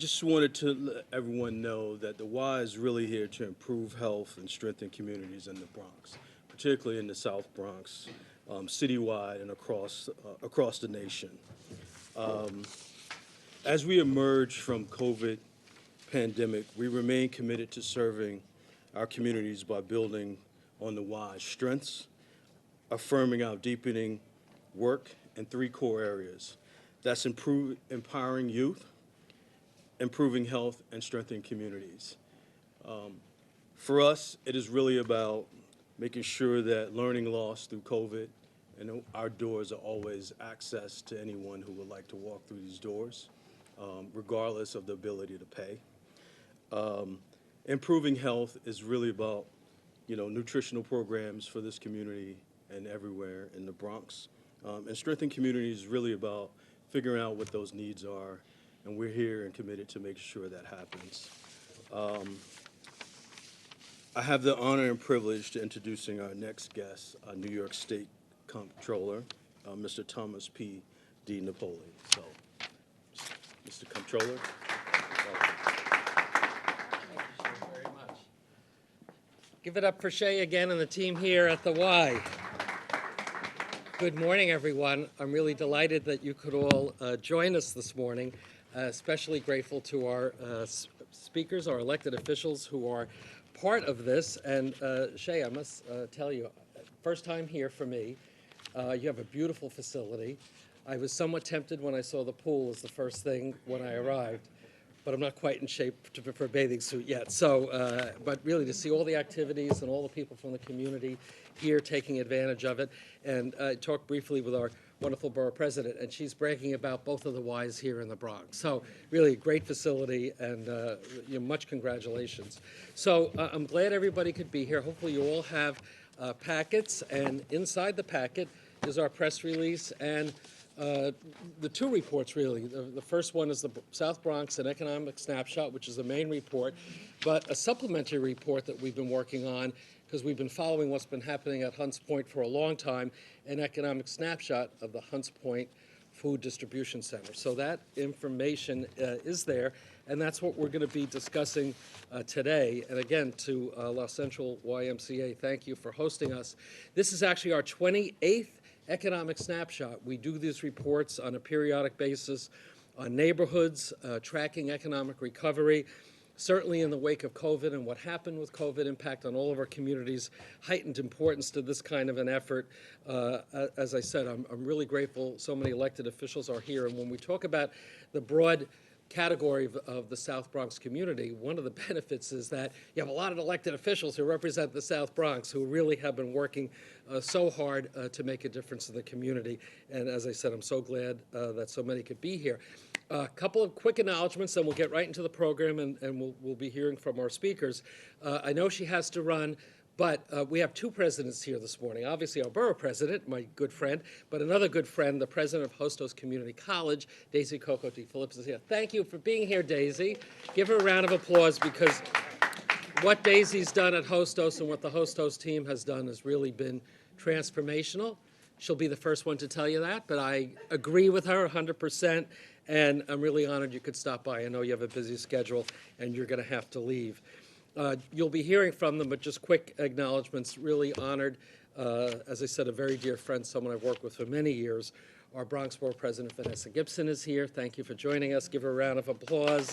just wanted to let everyone know that the Y is really here to improve health and strengthen communities in the Bronx, particularly in the South Bronx, citywide and across the nation. As we emerge from COVID pandemic, we remain committed to serving our communities by building on the Y's strengths, affirming our deepening work in three core areas. That's empowering youth, improving health, and strengthening communities. For us, it is really about making sure that learning loss through COVID, and our doors are always access to anyone who would like to walk through these doors, regardless of the ability to pay. Improving health is really about, nutritional programs for this community and everywhere in the Bronx. And strengthening communities is really about figuring out what those needs are, and we're here and committed to make sure that happens. I have the honor and privilege to introducing our next guest, New York State Comptroller, Mr. Thomas P. DiNapoli. So, Mr. Comptroller. Thank you very much. Give it up for Shay again and the team here at the Y. Good morning, everyone. I'm really delighted that you could all join us this morning. Especially grateful to our speakers, our elected officials who are part of this. And Shay, I must tell you, first time here for me. You have a beautiful facility. I was somewhat tempted when I saw the pool as the first thing when I arrived, but I'm not quite in shape for a bathing suit yet. So, but really to see all the activities and all the people from the community here taking advantage of it. And I talked briefly with our wonderful borough president, and she's bragging about both of the Ys here in the Bronx. So really a great facility, and much congratulations. So I'm glad everybody could be here. Hopefully you all have packets, and inside the packet is our press release and the two reports, really. The first one is the South Bronx, an economic snapshot, which is the main report, but a supplementary report that we've been working on because we've been following what's been happening at Hunts Point for a long time, an economic snapshot of the Hunts Point Food Distribution Center. So that information is there, and that's what we're going to be discussing today. And again, to La Central YMCA, thank you for hosting us. This is actually our 28th economic snapshot. We do these reports on a periodic basis on neighborhoods, tracking economic recovery. Certainly in the wake of COVID and what happened with COVID, impact on all of our communities, heightened importance to this kind of an effort. As I said, I'm really grateful so many elected officials are here. And when we talk about the broad category of the South Bronx community, one of the benefits is that you have a lot of elected officials who represent the South Bronx who really have been working so hard to make a difference in the community. And as I said, I'm so glad that so many could be here. A couple of quick acknowledgments, and we'll get right into the program, and we'll be hearing from our speakers. I know she has to run, but we have two presidents here this morning. Obviously, our borough president, my good friend, but another good friend, the president of Hostos Community College, Daisy Coco DeFilippis is here. Thank you for being here, Daisy. Give her a round of applause, because what Daisy's done at Hostos and what the Hostos team has done has really been transformational. She'll be the first one to tell you that, but I agree with her 100%. And I'm really honored you could stop by. I know you have a busy schedule and you're going to have to leave. You'll be hearing from them, but just quick acknowledgments. Really honored. As I said, a very dear friend, someone I've worked with for many years. Our Bronx Borough President, Vanessa Gibson, is here. Thank you for joining us. Give her a round of applause.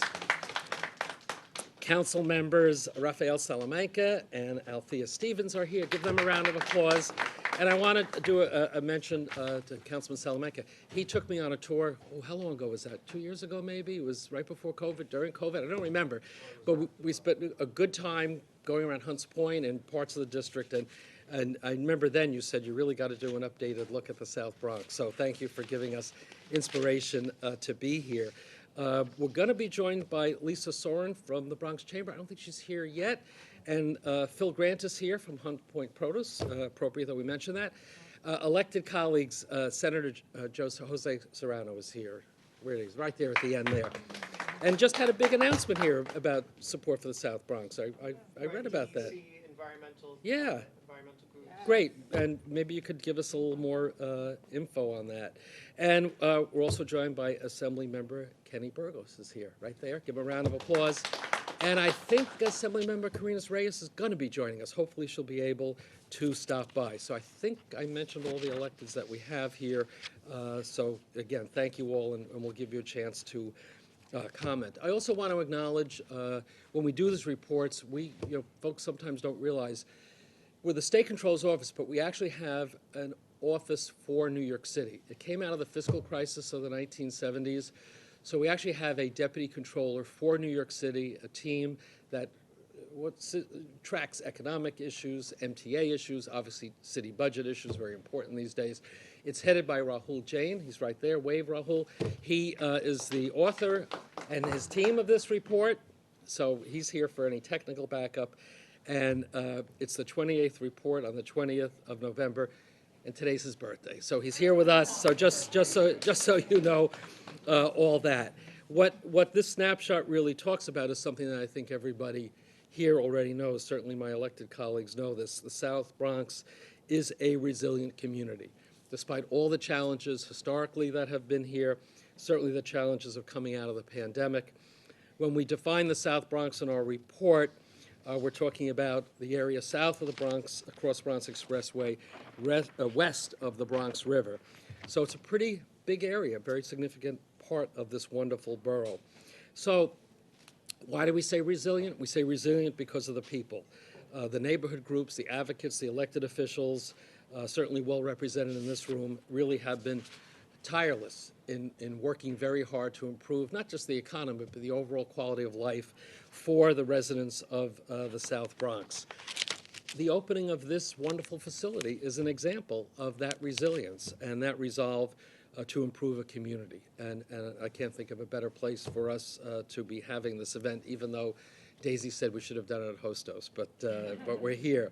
Council members Rafael Salamanca and Althea Stevens are here. Give them a round of applause. And I want to do a mention to Councilman Salamanca. He took me on a tour, how long ago was that? 2 years ago, maybe? It was right before COVID, during COVID, I don't remember. But we spent a good time going around Hunts Point and parts of the district. And I remember then you said you really got to do an updated look at the South Bronx. So thank you for giving us inspiration to be here. We're going to be joined by Lisa Soren from the Bronx Chamber. I don't think she's here yet. And Phil Grant is here from Hunt Point Produce, appropriate that we mention that. Elected colleagues, Senator Jose Serrano is here. Where it is, right there at the end there. And just had a big announcement here about support for the South Bronx. I read about that. Environmental. Yeah. environmental groups. Great, and maybe you could give us a little more info on that. And we're also joined by Assembly Member Kenny Burgos is here, right there. Give him a round of applause. And I think Assembly Member Karina Reyes is going to be joining us. Hopefully she'll be able to stop by. So I think I mentioned all the electeds that we have here. So again, thank you all, and we'll give you a chance to comment. I also want to acknowledge when we do these reports, folks sometimes don't realize we're the State Controller's Office, but we actually have an office for New York City. It came out of the fiscal crisis of the 1970s, so we actually have a Deputy Controller for New York City, a team that tracks economic issues, MTA issues, obviously city budget issues, very important these days. It's headed by Rahul Jain. He's right there. Wave, Rahul. He is the author and his team of this report, so he's here for any technical backup. And it's the 28th report on the 20th of November, and today's his birthday. So he's here with us. So just so you know all that. What this snapshot really talks about is something that I think everybody here already knows. Certainly my elected colleagues know this. The South Bronx is a resilient community. Despite all the challenges historically that have been here, certainly the challenges of coming out of the pandemic. When we define the South Bronx in our report, we're talking about the area south of the Bronx, across Bronx Expressway, west of the Bronx River. So it's a pretty big area, a very significant part of this wonderful borough. So why do we say resilient? We say resilient because of the people. The neighborhood groups, the advocates, the elected officials, certainly well represented in this room, really have been tireless in working very hard to improve not just the economy, but the overall quality of life for the residents of the South Bronx. The opening of this wonderful facility is an example of that resilience and that resolve to improve a community. And I can't think of a better place for us to be having this event, even though Daisy said we should have done it at Hostos, but we're here.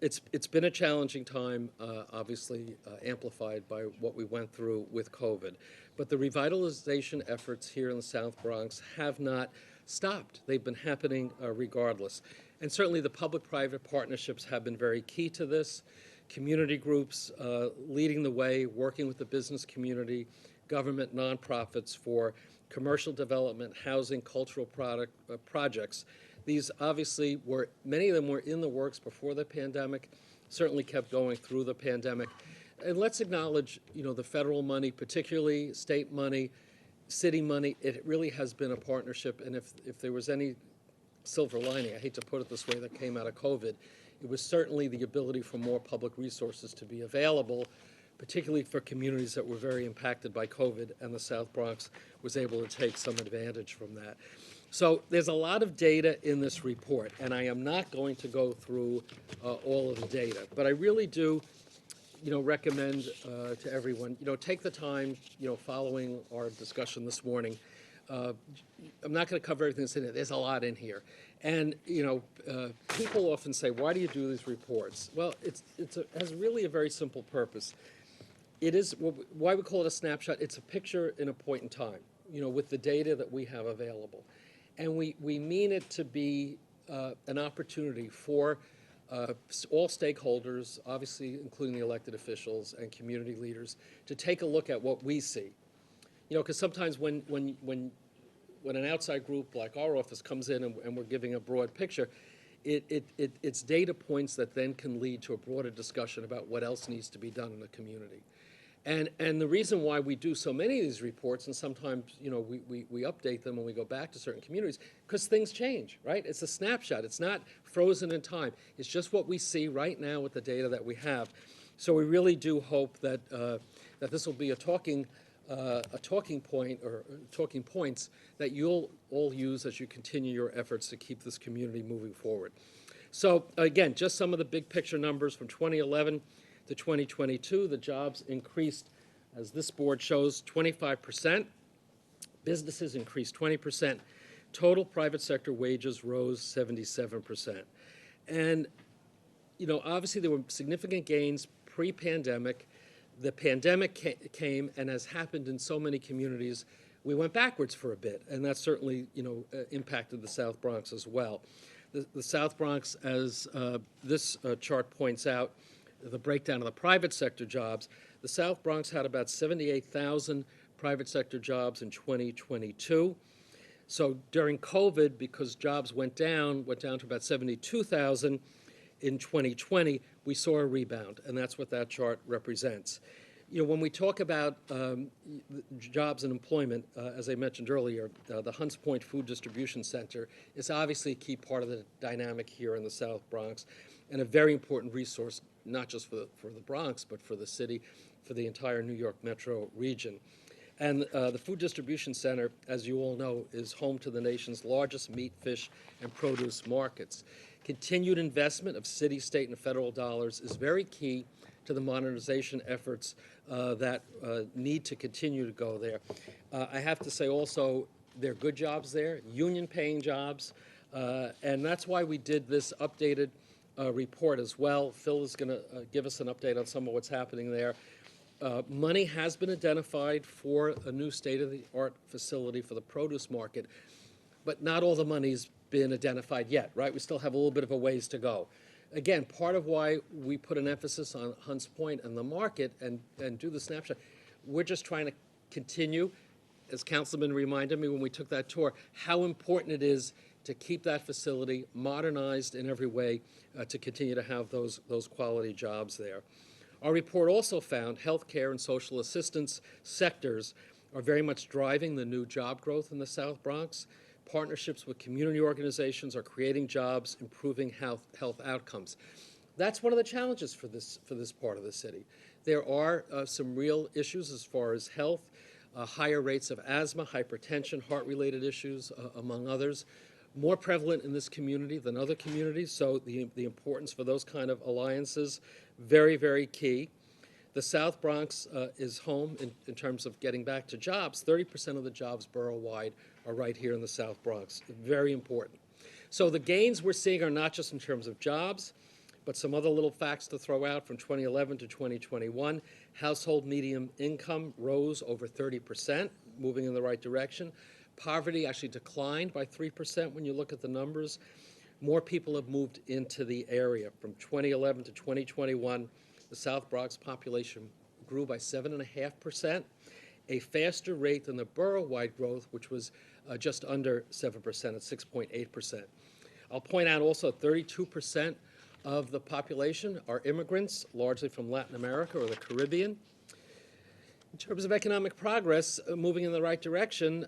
It's been a challenging time, obviously amplified by what we went through with COVID. But the revitalization efforts here in the South Bronx have not stopped. They've been happening regardless. And certainly the public-private partnerships have been very key to this. Community groups leading the way, working with the business community, government, nonprofits for commercial development, housing, cultural projects. These obviously many of them were in the works before the pandemic, certainly kept going through the pandemic. And let's acknowledge, the federal money, particularly state money, city money, it really has been a partnership. And if there was any silver lining, I hate to put it this way, that came out of COVID, it was certainly the ability for more public resources to be available, particularly for communities that were very impacted by COVID, and the South Bronx was able to take some advantage from that. So there's a lot of data in this report, and I am not going to go through all of the data, but I really do, recommend to everyone, take the time, following our discussion this morning. I'm not going to cover everything that's in it. There's a lot in here. And, people often say, why do you do these reports? Well, it has really a very simple purpose. It is, why we call it a snapshot, it's a picture in a point in time, with the data that we have available. And we mean it to be an opportunity for all stakeholders, obviously including the elected officials and community leaders, to take a look at what we see. Because sometimes when an outside group like our office comes in and we're giving a broad picture, it's data points that then can lead to a broader discussion about what else needs to be done in the community. And the reason why we do so many of these reports, and sometimes we update them when we go back to certain communities, because things change, right? It's a snapshot. It's not frozen in time. It's just what we see right now with the data that we have. So we really do hope that that this will be a talking point or talking points that you'll all use as you continue your efforts to keep this community moving forward. So again, just some of the big picture numbers from 2011 to 2022, the jobs increased, as this board shows, 25%. Businesses increased 20%. Total private sector wages rose 77%. And, obviously there were significant gains pre-pandemic. The pandemic came, and as happened in so many communities, we went backwards for a bit, and that certainly, impacted the South Bronx as well. The South Bronx, as this chart points out, the breakdown of the private sector jobs, the South Bronx had about 78,000 private sector jobs in 2022. So during COVID, because jobs went down to about 72,000 in 2020, we saw a rebound, and that's what that chart represents. You know, when we talk about jobs and employment, as I mentioned earlier, the Hunts Point Food Distribution Center is obviously a key part of the dynamic here in the South Bronx, and a very important resource, not just for the Bronx, but for the city, for the entire New York metro region. And the Food Distribution Center, as you all know, is home to the nation's largest meat, fish, and produce markets. Continued investment of city, state, and federal dollars is very key to the modernization efforts that need to continue to go there. I have to say also, there are good jobs there, union-paying jobs, and that's why we did this updated report as well. Phil is going to give us an update on some of what's happening there. Money has been identified for a new state-of-the-art facility for the produce market, but not all the money's been identified yet, right? We still have a little bit of a ways to go. Again, part of why we put an emphasis on Hunts Point and the market and do the snapshot, we're just trying to continue, as Councilman reminded me when we took that tour, how important it is to keep that facility modernized in every way to continue to have those quality jobs there. Our report also found healthcare and social assistance sectors are very much driving the new job growth in the South Bronx. Partnerships with community organizations are creating jobs, improving health outcomes. That's one of the challenges for this part of the city. There are some real issues as far as health, higher rates of asthma, hypertension, heart-related issues, among others, more prevalent in this community than other communities, so the importance for those kind of alliances, very, very key. The South Bronx is home, in terms of getting back to jobs. 30% of the jobs borough-wide are right here in the South Bronx. Very important. So the gains we're seeing are not just in terms of jobs, but some other little facts to throw out from 2011 to 2021. Household median income rose over 30%, moving in the right direction. Poverty actually declined by 3% when you look at the numbers. More people have moved into the area. From 2011 to 2021, the South Bronx population grew by 7.5%, a faster rate than the borough-wide growth, which was just under 7% at 6.8%. I'll point out also 32% of the population are immigrants, largely from Latin America or the Caribbean. In terms of economic progress, moving in the right direction,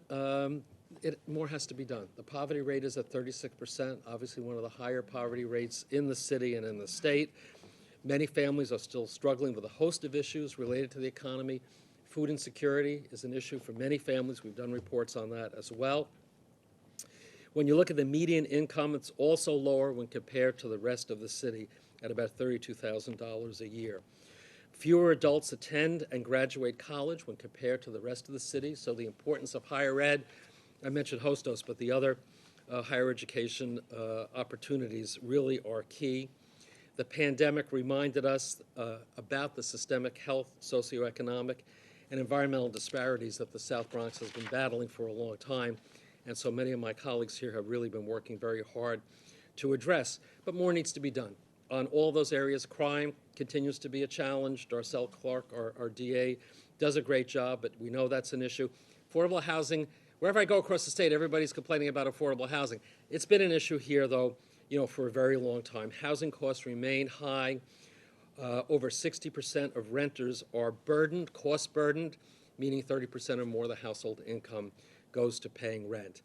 more has to be done. The poverty rate is at 36%, obviously one of the higher poverty rates in the city and in the state. Many families are still struggling with a host of issues related to the economy. Food insecurity is an issue for many families. We've done reports on that as well. When you look at the median income, it's also lower when compared to the rest of the city at about $32,000 a year. Fewer adults attend and graduate college when compared to the rest of the city, so the importance of higher ed, I mentioned Hostos, but the other higher education opportunities really are key. The pandemic reminded us about the systemic health, socioeconomic, and environmental disparities that the South Bronx has been battling for a long time, and so many of my colleagues here have really been working very hard to address, but more needs to be done. On all those areas, crime continues to be a challenge. Darcel Clark, our DA, does a great job, but we know that's an issue. Affordable housing, wherever I go across the state, everybody's complaining about affordable housing. It's been an issue here, though, for a very long time. Housing costs remain high. Over 60% of renters are burdened, cost burdened, meaning 30% or more of the household income goes to paying rent.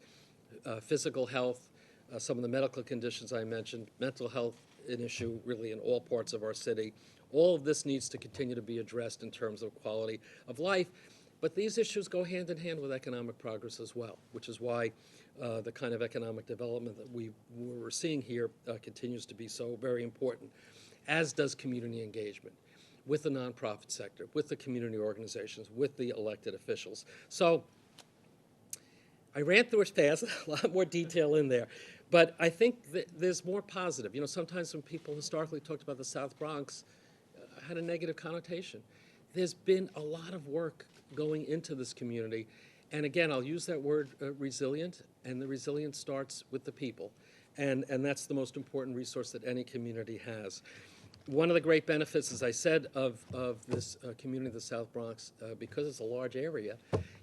Physical health, some of the medical conditions I mentioned, mental health, an issue really in all parts of our city. All of this needs to continue to be addressed in terms of quality of life, but these issues go hand in hand with economic progress as well, which is why the kind of economic development that we're seeing here continues to be so very important, as does community engagement with the nonprofit sector, with the community organizations, with the elected officials. So I ran through it fast, a lot more detail in there, but I think that there's more positive. Sometimes when people historically talked about the South Bronx, had a negative connotation. There's been a lot of work going into this community, and again, I'll use that word resilient, and the resilience starts with the people. and that's the most important resource that any community has. One of the great benefits, as I said, of this community, the South Bronx, because it's a large area,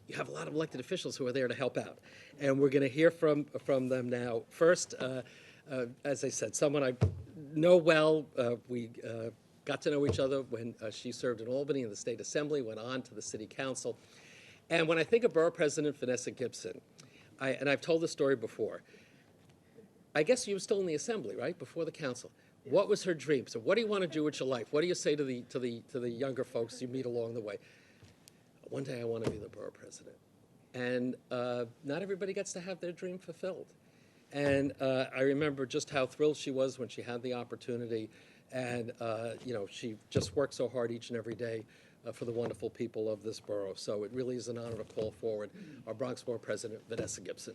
you have a lot of elected officials who are there to help out. And we're going to hear from them now. First, as I said, someone I know well. We got to know each other when she served in Albany in the State Assembly, went on to the City Council. And when I think of Borough President Vanessa Gibson, and I've told this story before, I guess you were still in the Assembly, right, before the Council. What was her dream? So what do you want to do with your life? What do you say to the younger folks you meet along the way? One day I want to be the borough president. And not everybody gets to have their dream fulfilled. And I remember just how thrilled she was when she had the opportunity. And, she just worked so hard each and every day for the wonderful people of this borough. So it really is an honor to call forward our Bronx Borough President, Vanessa Gibson.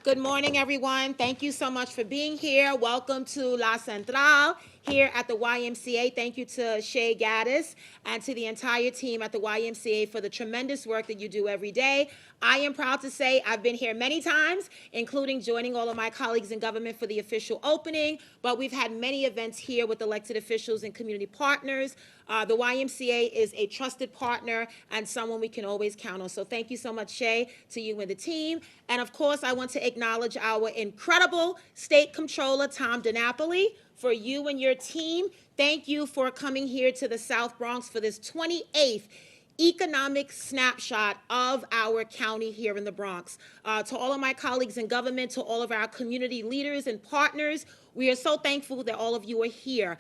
Good morning, everyone. Thank you so much for being here. Welcome to La Central here at the YMCA. Thank you to Shay Gaddis and to the entire team at the YMCA for the tremendous work that you do every day. I am proud to say I've been here many times, including joining all of my colleagues in government for the official opening, but we've had many events here with elected officials and community partners. The YMCA is a trusted partner and someone we can always count on. So thank you so much, Shay, to you and the team. And of course, I want to acknowledge our incredible State Comptroller, Tom DiNapoli. For you and your team, thank you for coming here to the South Bronx for this 28th economic snapshot of our county here in the Bronx. To all of my colleagues in government, to all of our community leaders and partners, we are so thankful that all of you are here.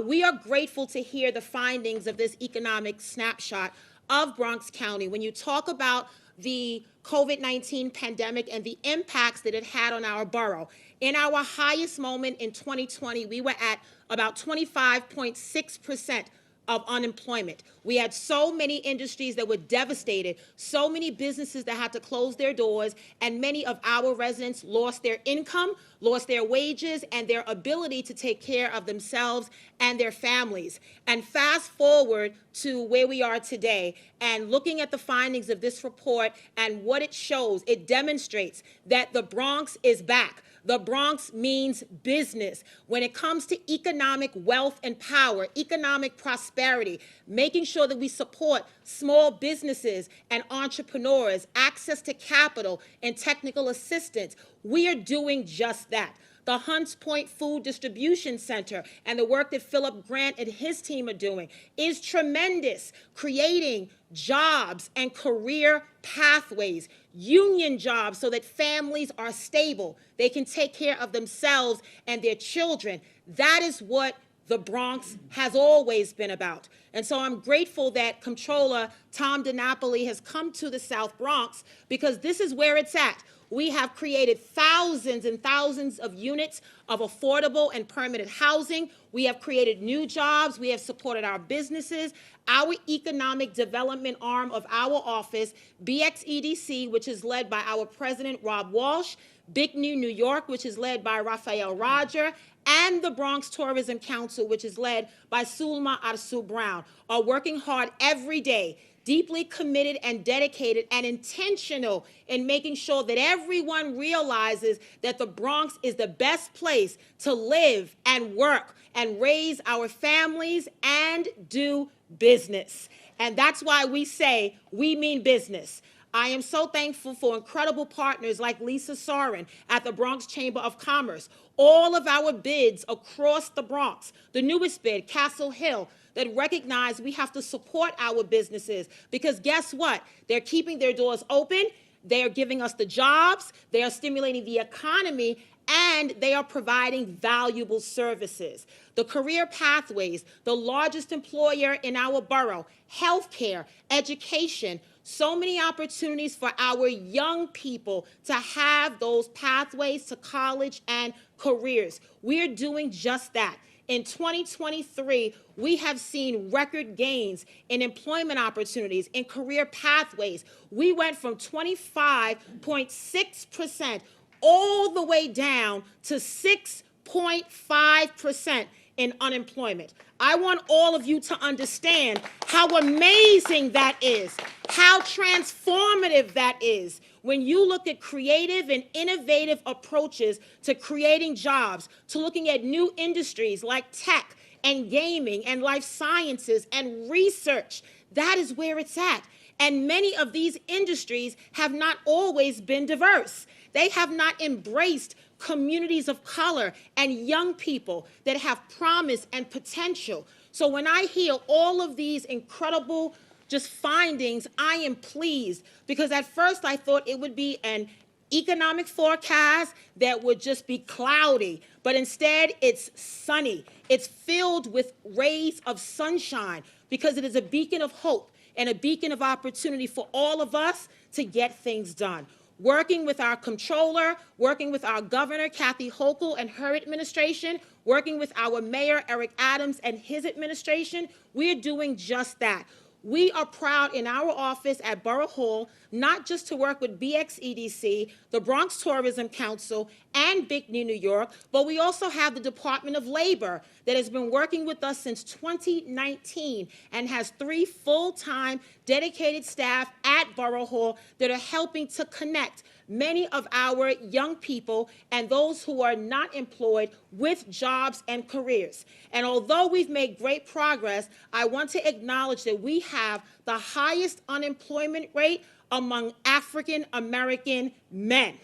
We are grateful to hear the findings of this economic snapshot of Bronx County. When you talk about the COVID-19 pandemic and the impacts that it had on our borough, in our highest moment in 2020, we were at about 25.6% of unemployment. We had so many industries that were devastated, so many businesses that had to close their doors, and many of our residents lost their income, lost their wages, and their ability to take care of themselves and their families. And fast forward to where we are today, and looking at the findings of this report and what it shows, it demonstrates that the Bronx is back. The Bronx means business. When it comes to economic wealth and power, economic prosperity, making sure that we support small businesses and entrepreneurs, access to capital and technical assistance, we are doing just that. The Hunts Point Food Distribution Center and the work that Philip Grant and his team are doing is tremendous, creating jobs and career pathways, union jobs so that families are stable. They can take care of themselves and their children. That is what the Bronx has always been about. And so I'm grateful that Comptroller Tom DiNapoli has come to the South Bronx because this is where it's at. We have created thousands and thousands of units of affordable and permanent housing. We have created new jobs. We have supported our businesses. Our economic development arm of our office, BXEDC, which is led by our president, Rob Walsh, Big New York, which is led by Raphael Roger, and the Bronx Tourism Council, which is led by Sulma Arsu Brown, are working hard every day, deeply committed and dedicated and intentional in making sure that everyone realizes that the Bronx is the best place to live and work and raise our families and do business. And that's why we say we mean business. I am so thankful for incredible partners like Lisa Soren at the Bronx Chamber of Commerce. All of our bids across the Bronx, the newest bid, Castle Hill, that recognize we have to support our businesses because guess what? They're keeping their doors open, they are giving us the jobs, they are stimulating the economy, and they are providing valuable services. The career pathways, the largest employer in our borough, healthcare, education, so many opportunities for our young people to have those pathways to college and careers. We're doing just that. In 2023, we have seen record gains in employment opportunities, in career pathways. We went from 25.6% all the way down to 6.5% in unemployment. I want all of you to understand how amazing that is, how transformative that is when you look at creative and innovative approaches to creating jobs, to looking at new industries like tech and gaming and life sciences and research. That is where it's at. And many of these industries have not always been diverse. They have not embraced communities of color and young people that have promise and potential. So when I hear all of these incredible just findings, I am pleased, because at first I thought it would be an economic forecast that would just be cloudy, but instead it's sunny. It's filled with rays of sunshine, because it is a beacon of hope and a beacon of opportunity for all of us to get things done. Working with our Comptroller, working with our Governor, Kathy Hochul, and her administration, working with our Mayor, Eric Adams, and his administration, we are doing just that. We are proud in our office at Borough Hall not just to work with BXEDC, the Bronx Tourism Council, and Bicney, New York, but we also have the Department of Labor that has been working with us since 2019 and has 3 full-time dedicated staff at Borough Hall that are helping to connect many of our young people and those who are not employed with jobs and careers. And although we've made great progress, I want to acknowledge that we have the highest unemployment rate among African American men.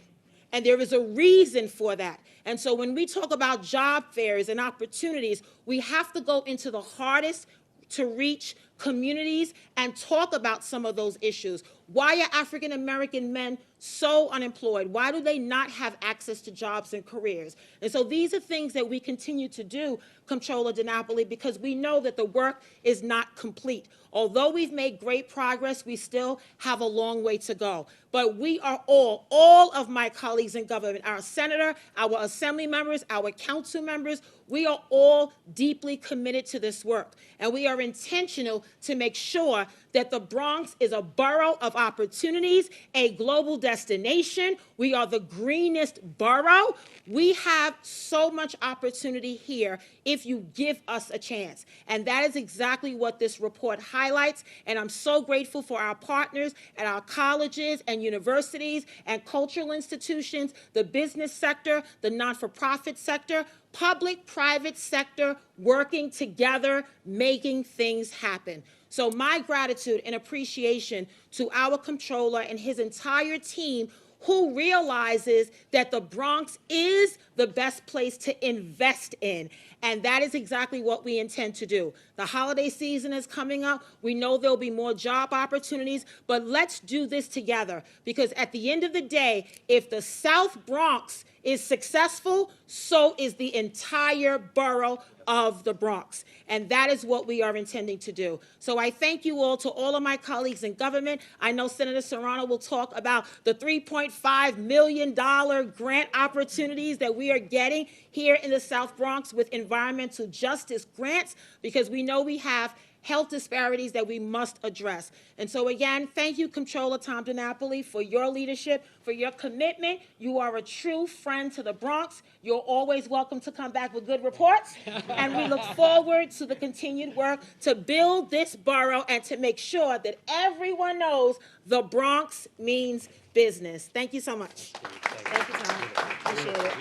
And there is a reason for that. And so when we talk about job fairs and opportunities, we have to go into the hardest to reach communities and talk about some of those issues. Why are African American men so unemployed? Why do they not have access to jobs and careers? And so these are things that we continue to do, Comptroller DiNapoli, because we know that the work is not complete. Although we've made great progress, we still have a long way to go. But we are all of my colleagues in government, our senator, our assembly members, our council members, we are all deeply committed to this work. And we are intentional to make sure that the Bronx is a borough of opportunities, a global destination. We are the greenest borough. We have so much opportunity here if you give us a chance. And that is exactly what this report highlights. And I'm so grateful for our partners at our colleges and universities and cultural institutions, the business sector, the not-for-profit sector, public-private sector working together, making things happen. So my gratitude and appreciation to our Comptroller and his entire team, who realizes that the Bronx is the best place to invest in. And that is exactly what we intend to do. The holiday season is coming up. We know there'll be more job opportunities, but let's do this together, because at the end of the day, if the South Bronx is successful, so is the entire borough of the Bronx. And that is what we are intending to do. So I thank you all, to all of my colleagues in government. I know Senator Serrano will talk about the $3.5 million grant opportunities that we are getting here in the South Bronx with environmental justice grants, because we know we have health disparities that we must address. And so again, thank you, Comptroller Tom DiNapoli, for your leadership, for your commitment. You are a true friend to the Bronx. You're always welcome to come back with good reports. And we look forward to the continued work to build this borough and to make sure that everyone knows the Bronx means business. Thank you so much. Thank you, Tom. Appreciate it.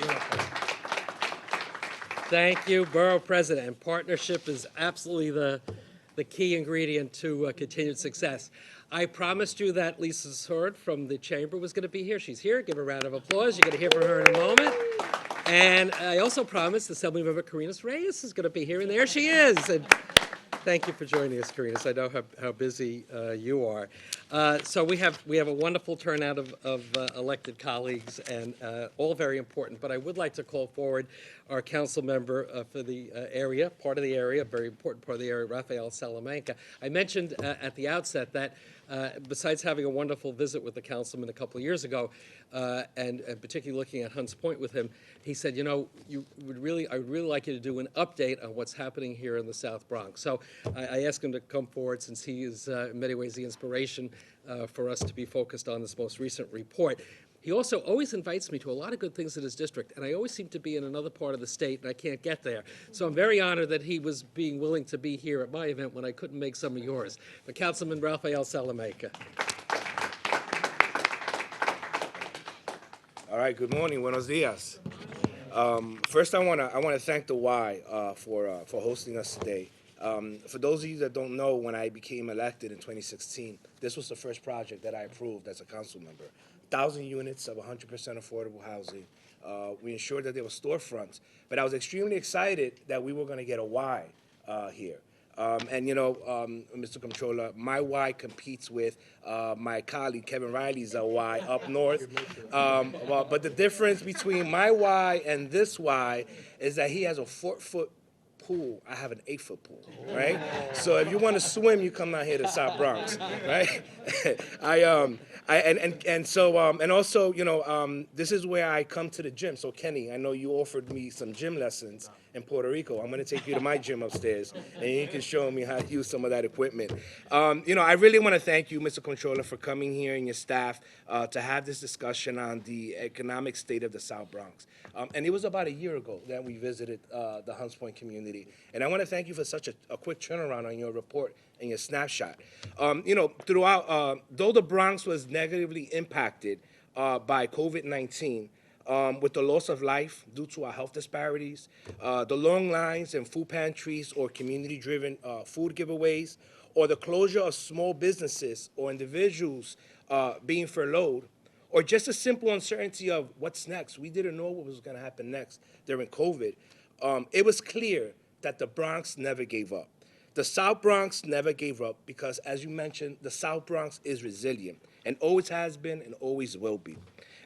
Thank you, Borough President. And partnership is absolutely the key ingredient to continued success. I promised you that Lisa Sword from the Chamber was going to be here. She's here. Give her a round of applause. You're going to hear from her in a moment. And I also promised Assemblymember Karina Reyes is going to be here, and there she is. And thank you for joining us, Karina. I know how busy you are. So we have a wonderful turnout of elected colleagues, and all very important. But I would like to call forward our council member for the area, part of the area, very important part of the area, Rafael Salamanca. I mentioned at the outset that besides having a wonderful visit with the councilman a couple of years ago, and particularly looking at Hunts Point with him, he said, you know, I would really like you to do an update on what's happening here in the South Bronx. So I asked him to come forward, since he is in many ways the inspiration for us to be focused on this most recent report. He also always invites me to a lot of good things in his district, and I always seem to be in another part of the state, and I can't get there. So I'm very honored that he was being willing to be here at my event when I couldn't make some of yours. But Councilman Rafael Salamanca. All right, good morning, buenos dias. First, I wanna thank the Y for hosting us today. For those of you that don't know, when I became elected in 2016, this was the first project that I approved as a council member. 1,000 units of 100% affordable housing. We ensured that there were storefronts, but I was extremely excited that we were going to get a Y here. And you know, Mr. Comptroller, my Y competes with my colleague Kevin Riley's Y up north. But the difference between my Y and this Y is that he has a 4-foot pool. I have an 8-foot pool, right? So if you want to swim, you come out here to South Bronx, right? And also, you know, this is where I come to the gym. So Kenny, I know you offered me some gym lessons in Puerto Rico. I'm going to take you to my gym upstairs, and you can show me how to use some of that equipment. You know, I really want to thank you, Mr. Comptroller, for coming here and your staff to have this discussion on the economic state of the South Bronx. And it was about a year ago that we visited the Hunts Point community. And I want to thank you for such a quick turnaround on your report and your snapshot. You know, throughout, though the Bronx was negatively impacted by COVID-19, with the loss of life due to our health disparities, the long lines in food pantries or community-driven food giveaways, or the closure of small businesses or individuals being furloughed, or just a simple uncertainty of what's next. We didn't know what was going to happen next during COVID. It was clear that the Bronx never gave up. The South Bronx never gave up because, as you mentioned, the South Bronx is resilient and always has been and always will be.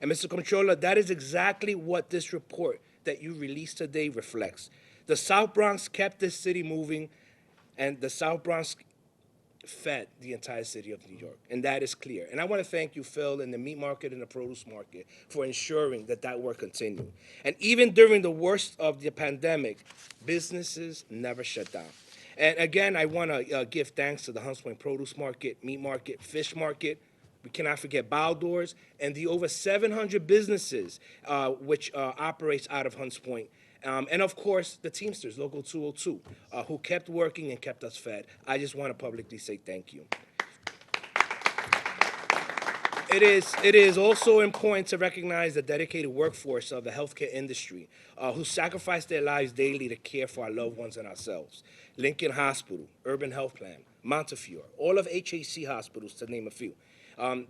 And Mr. Comptroller, that is exactly what this report that you released today reflects. The South Bronx kept this city moving, and the South Bronx fed the entire city of New York, and that is clear. And I want to thank you, Phil, and the meat market and the produce market for ensuring that that work continued. And even during the worst of the pandemic, businesses never shut down. And again, I want to give thanks to the Hunts Point produce market, meat market, fish market. We cannot forget Baldor's and the over 700 businesses which operates out of Hunts Point. And of course, the Teamsters, Local 202, who kept working and kept us fed. I just want to publicly say thank you. It is also important to recognize the dedicated workforce of the healthcare industry who sacrifice their lives daily to care for our loved ones and ourselves. Lincoln Hospital, Urban Health Plan, Montefiore, all of HAC hospitals, to name a few.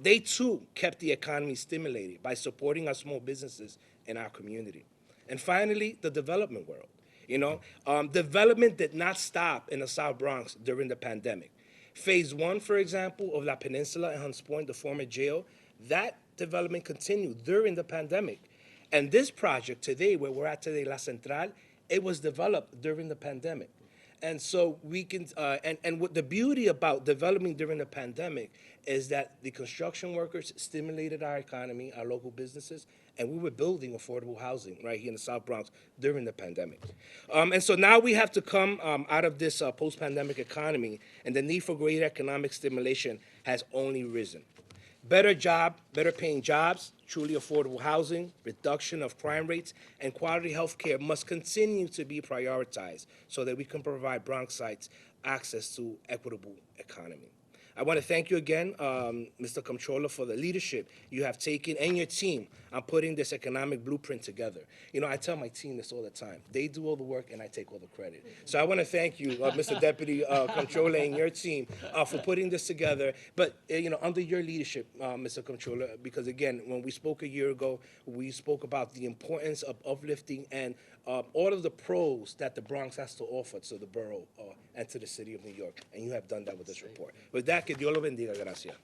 They too kept the economy stimulated by supporting our small businesses in our community. And finally, the development world. You know, development did not stop in the South Bronx during the pandemic. Phase 1, for example, of La Peninsula and Hunts Point, the former jail, that development continued during the pandemic. And this project today, where we're at today, La Central, it was developed during the pandemic. And so we can, and what the beauty about developing during the pandemic is that the construction workers stimulated our economy, our local businesses, and we were building affordable housing right here in the South Bronx during the pandemic. And so now we have to come out of this post-pandemic economy, and the need for greater economic stimulation has only risen. Better paying jobs, truly affordable housing, reduction of crime rates, and quality health care must continue to be prioritized so that we can provide Bronxites access to equitable economy. I want to thank you again, Mr. Comptroller, for the leadership you have taken and your team on putting this economic blueprint together. You know, I tell my team this all the time. They do all the work and I take all the credit. So I want to thank you, Mr. Deputy Comptroller, and your team for putting this together. But, you know, under your leadership, Mr. Comptroller, because again, when we spoke a year ago, we spoke about the importance of uplifting and all of the pros that the Bronx has to offer to the borough and to the city of New York. And you have done that with this report. With that, que Dios lo bendiga. Gracias.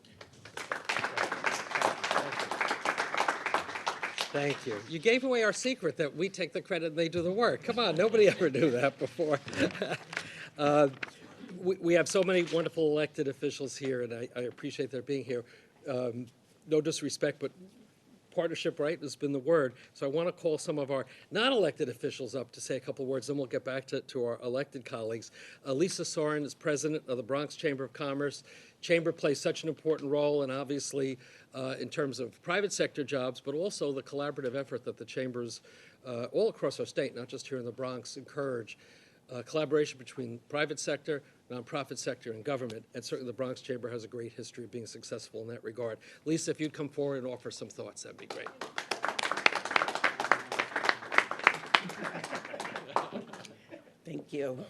Thank you. You gave away our secret that we take the credit and they do the work. Come on, nobody ever knew that before. We have so many wonderful elected officials here, and I appreciate their being here. No disrespect, but partnership, right, has been the word. So I want to call some of our non-elected officials up to say a couple words, then we'll get back to our elected colleagues. Lisa Soren is president of the Bronx Chamber of Commerce. Chamber plays such an important role, and obviously in terms of private sector jobs, but also the collaborative effort that the chambers all across our state, not just here in the Bronx, encourage. Collaboration between private sector, nonprofit sector, and government, and certainly the Bronx Chamber has a great history of being successful in that regard. Lisa, if you'd come forward and offer some thoughts, that'd be great. Thank you.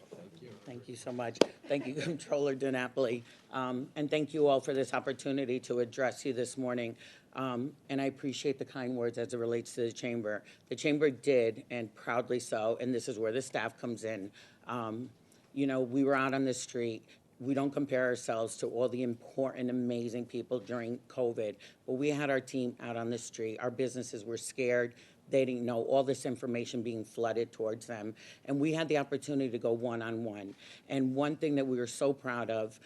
Thank you so much. Thank you, Comptroller DiNapoli. And thank you all for this opportunity to address you this morning. And I appreciate the kind words as it relates to the Chamber. The Chamber did, and proudly so, and this is where the staff comes in. You know, we were out on the street. We don't compare ourselves to all the important, amazing people during COVID, but we had our team out on the street. Our businesses were scared. They didn't know all this information being flooded towards them. And we had the opportunity to go one-on-one. And one thing that we were so proud of,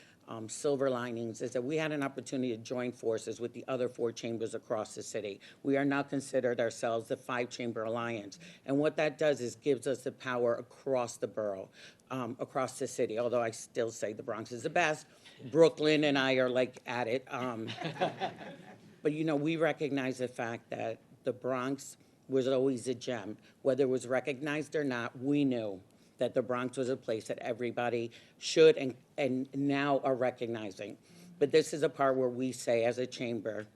silver linings, is that we had an opportunity to join forces with the other 4 chambers across the city. We are now considered ourselves the 5-chamber alliance. And what that does is gives us the power across the borough, across the city, although I still say the Bronx is the best. Brooklyn and I are like at it. But you know, we recognize the fact that the Bronx was always a gem. Whether it was recognized or not, we knew that the Bronx was a place that everybody should and now are recognizing. But this is a part where we say, as a chamber,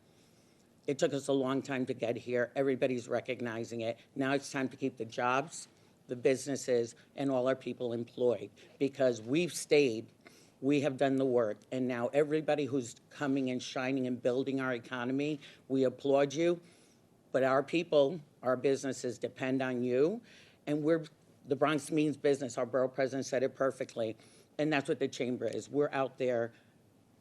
it took us a long time to get here. Everybody's recognizing it. Now it's time to keep the jobs, the businesses, and all our people employed, because we've stayed, we have done the work, and now everybody who's coming and shining and building our economy, we applaud you. But our people, our businesses depend on you, and the Bronx means business. Our borough president said it perfectly, and that's what the chamber is. We're out there,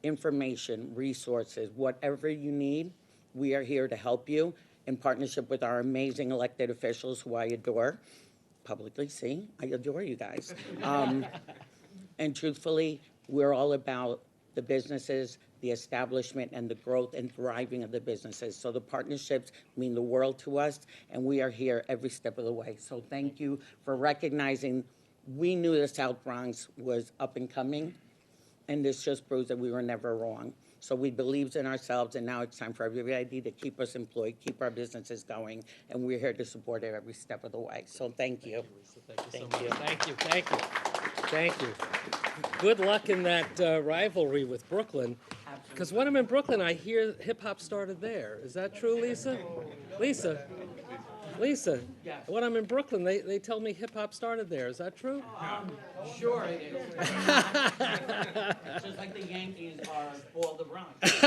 information, resources, whatever you need, we are here to help you in partnership with our amazing elected officials who I adore. Publicly, see, I adore you guys. And truthfully, we're all about the businesses, the establishment, and the growth and thriving of the businesses. So the partnerships mean the world to us, and we are here every step of the way. So thank you for recognizing we knew the South Bronx was up and coming, and this just proves that we were never wrong. So we believed in ourselves, and now it's time for everybody to keep us employed, keep our businesses going, and we're here to support it every step of the way. So thank you. Thank you so much. Thank you, thank you, thank you. Good luck in that rivalry with Brooklyn. Because when I'm in Brooklyn, I hear hip-hop started there. Is that true, Lisa? Lisa? When I'm in Brooklyn, they tell me hip-hop started there. Is that true? Sure it is. Just like the Yankees are all the Bronx.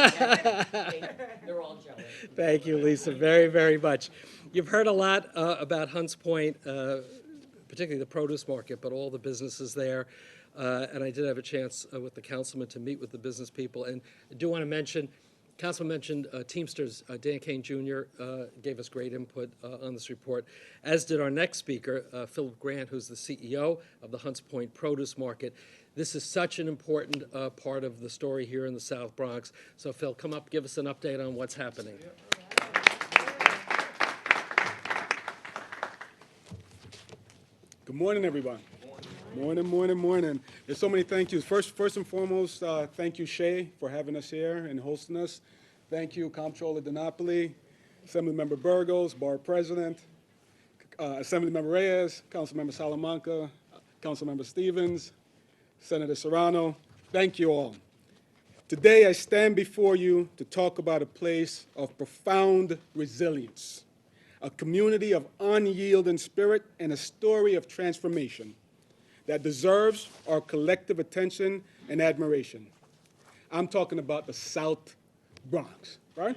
They're all jealous. Thank you, Lisa, very, very much. You've heard a lot about Hunts Point, particularly the produce market, but all the businesses there. And I did have a chance with the councilman to meet with the business people. And I do want to mention, Councilman mentioned Teamsters. Dan Kane Jr. Gave us great input on this report, as did our next speaker, Philip Grant, who's the CEO of the Hunts Point Produce Market. This is such an important part of the story here in the South Bronx. So, Phil, come up, give us an update on what's happening. Good morning, everyone. Morning. There's so many thank yous. First and foremost, thank you, Shay, for having us here and hosting us. Thank you, Comptroller DiNapoli, Assemblymember Burgos, Bar President, Assemblymember Reyes, Councilmember Salamanca, Councilmember Stevens, Senator Serrano. Thank you all. Today, I stand before you to talk about a place of profound resilience, a community of unyielding spirit, and a story of transformation that deserves our collective attention and admiration. I'm talking about the South Bronx, right?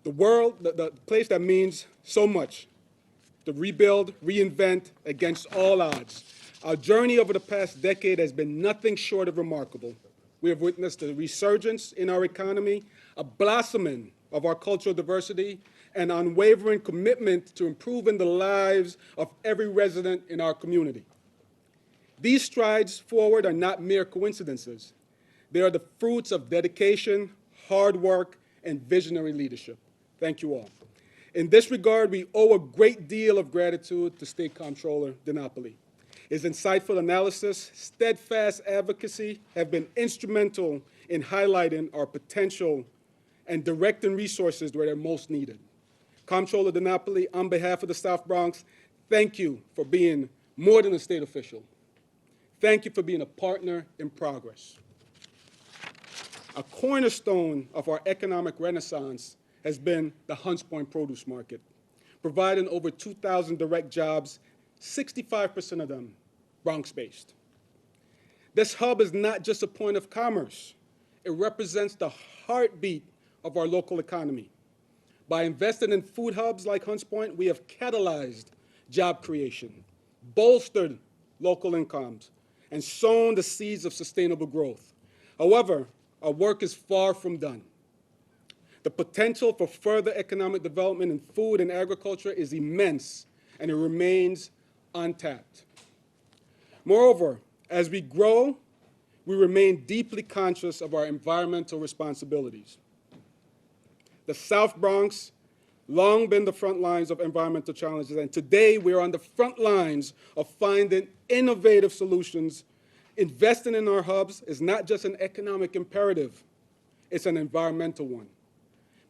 The place that means so much to rebuild, reinvent against all odds. Our journey over the past decade has been nothing short of remarkable. We have witnessed a resurgence in our economy, a blossoming of our cultural diversity, an unwavering commitment to improving the lives of every resident in our community. These strides forward are not mere coincidences. They are the fruits of dedication, hard work, and visionary leadership. Thank you all. In this regard, we owe a great deal of gratitude to State Comptroller DiNapoli. His insightful analysis, steadfast advocacy have been instrumental in highlighting our potential and directing resources where they're most needed. Comptroller DiNapoli, on behalf of the South Bronx, thank you for being more than a state official. Thank you for being a partner in progress. A cornerstone of our economic renaissance has been the Hunts Point produce market, providing over 2,000 direct jobs, 65% of them Bronx-based. This hub is not just a point of commerce. It represents the heartbeat of our local economy. By investing in food hubs like Hunts Point, we have catalyzed job creation, bolstered local incomes, and sown the seeds of sustainable growth. However, our work is far from done. The potential for further economic development in food and agriculture is immense, and it remains untapped. Moreover, as we grow, we remain deeply conscious of our environmental responsibilities. The South Bronx long been the front lines of environmental challenges, and today we are on the front lines of finding innovative solutions. Investing in our hubs is not just an economic imperative, it's an environmental one.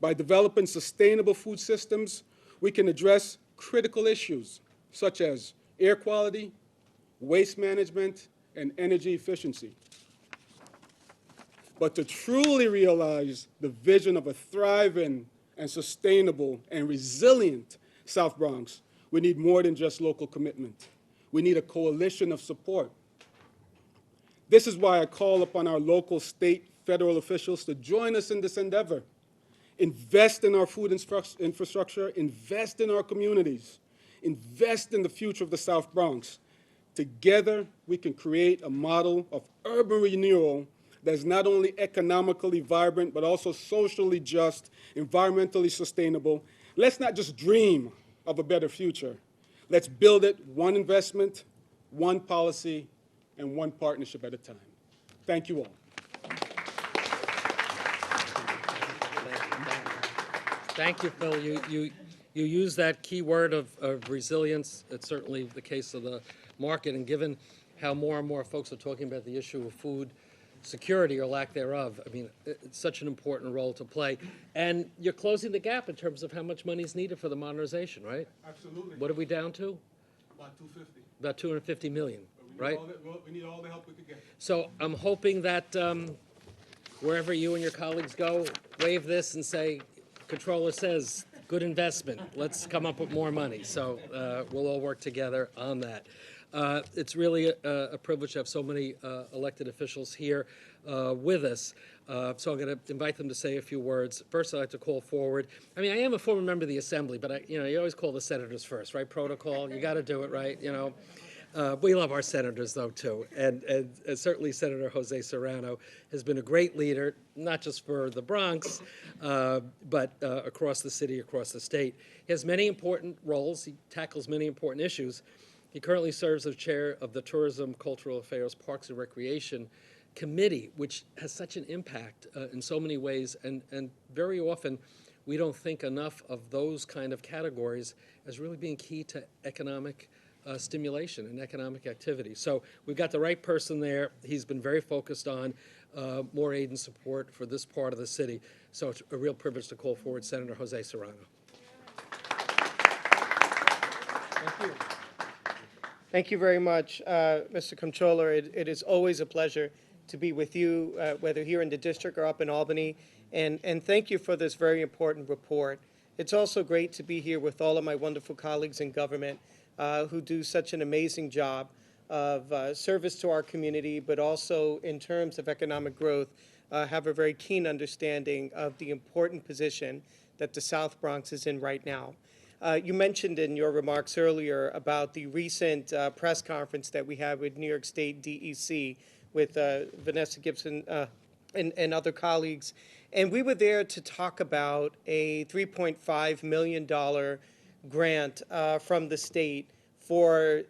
By developing sustainable food systems, we can address critical issues such as air quality, waste management, and energy efficiency. But to truly realize the vision of a thriving and sustainable and resilient South Bronx, we need more than just local commitment. We need a coalition of support. This is why I call upon our local, state, federal officials to join us in this endeavor. Invest in our food infrastructure, invest in our communities, invest in the future of the South Bronx. Together, we can create a model of urban renewal that's not only economically vibrant, but also socially just, environmentally sustainable. Let's not just dream of a better future. Let's build it one investment, one policy, and one partnership at a time. Thank you all. Thank you, Phil. You use that key word of resilience. It's certainly the case of the market, and given how more and more folks are talking about the issue of food security or lack thereof, I mean, it's such an important role to play. And you're closing the gap in terms of how much money is needed for the modernization, right? Absolutely. What are we down to? About 250. About 250 million, right? We need all the help we could get. So I'm hoping that wherever you and your colleagues go, wave this and say, Comptroller says, good investment. Let's come up with more money. So we'll all work together on that. It's really a privilege to have so many elected officials here with us. So I'm going to invite them to say a few words. First, I'd like to call forward. I mean, I am a former member of the Assembly, but you always call the senators first, right? Protocol. You got to do it, right? We love our senators, though, too. And certainly Senator Jose Serrano has been a great leader, not just for the Bronx, but across the city, across the state. He has many important roles. He tackles many important issues. He currently serves as chair of the Tourism, Cultural Affairs, Parks and Recreation Committee, which has such an impact in so many ways. And very often, we don't think enough of those kind of categories as really being key to economic stimulation and economic activity. So we've got the right person there. He's been very focused on more aid and support for this part of the city. So it's a real privilege to call forward Senator Jose Serrano. Thank you. Thank you very much, Mr. Comptroller. It is always a pleasure to be with you, whether here in the district or up in Albany. And thank you for this very important report. It's also great to be here with all of my wonderful colleagues in government who do such an amazing job of service to our community, but also in terms of economic growth, have a very keen understanding of the important position that the South Bronx is in right now. You mentioned in your remarks earlier about the recent press conference that we had with New York State DEC with Vanessa Gibson and other colleagues. And we were there to talk about a $3.5 million grant from the state for